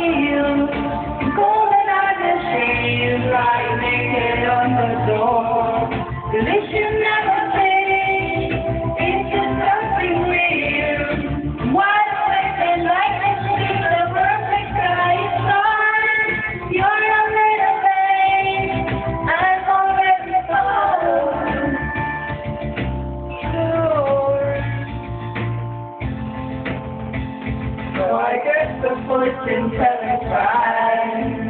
feel. Golden eyes and shades lying naked on the door. Delicious never change. It's just something real. Wide awake and like to see the perfect sky star. You're a little thing. I'm already sold. Sure. So I guess the fortune teller cried.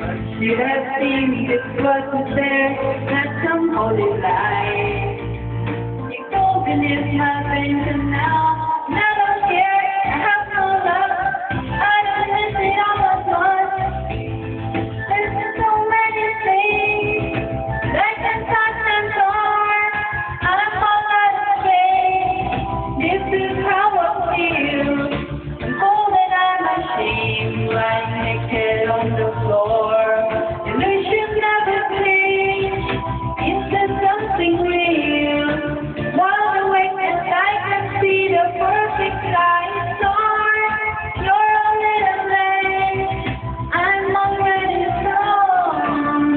But she had seen it wasn't there, not some holy light. Your golden is my vengeance now, and I don't care, I have no love. I don't miss it all at once. There's so many things that can touch and turn. I'm all out of faith. This is how I feel. Golden eye machine, lying naked on the floor. Illusion never change. It's just something real. Wide awake and I can see the perfect sky star. You're a little late. I'm already gone.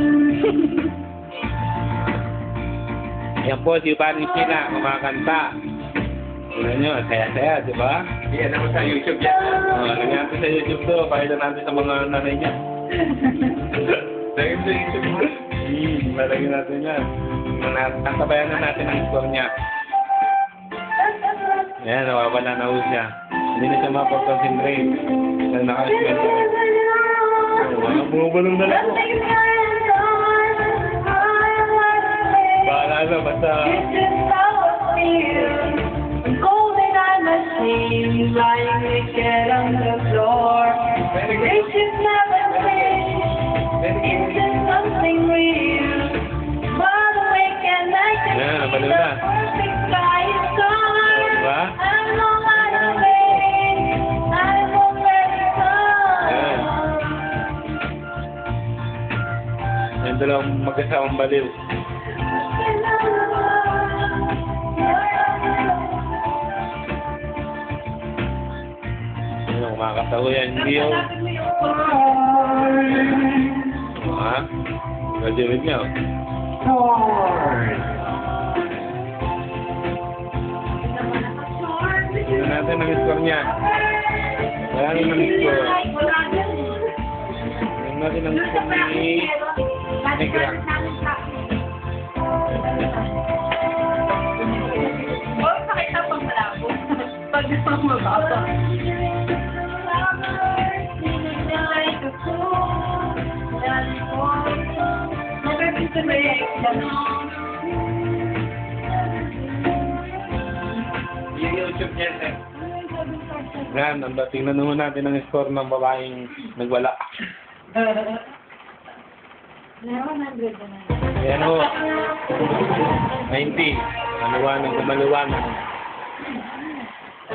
Yan po si Paring Sheila, kumakanta. Tignan nyo, saya-saya, di ba? Yan naman sa YouTube yan. Lagyan natin sa YouTube to, pakita natin sa mga nanay niya. Lagyan sa YouTube mo. Lalagyan natin yan. Tabayan na natin ang score niya. Ayan, nawawala na ho siya. Hindi na siya mapag-concentrate. Dahil naka-aswento. Bumubalong na lang po. Bahala na, basta... It's just how I feel. Golden eye machine, lying naked on the floor. Illusion never change. It's just something real. Wide awake and I can Yeah, see nabalo the na. perfect sky star. Diba? I'm no matter where. I'm already gone. Yung dalawang mag-asawang baliw. Ano, makakatawa yan, hindi yun. Ha? Graduate niya, oh. Tignan natin ang score niya. Wala rin ang score. Tignan natin ang score ni Negra. Oh, pakita pang malabo. Pag mababa. Yung YouTube yan eh. Yan, tingnan naman natin ang score ng babaeng nagwala. Ayan o. 90. Maluwanag na maluwanag.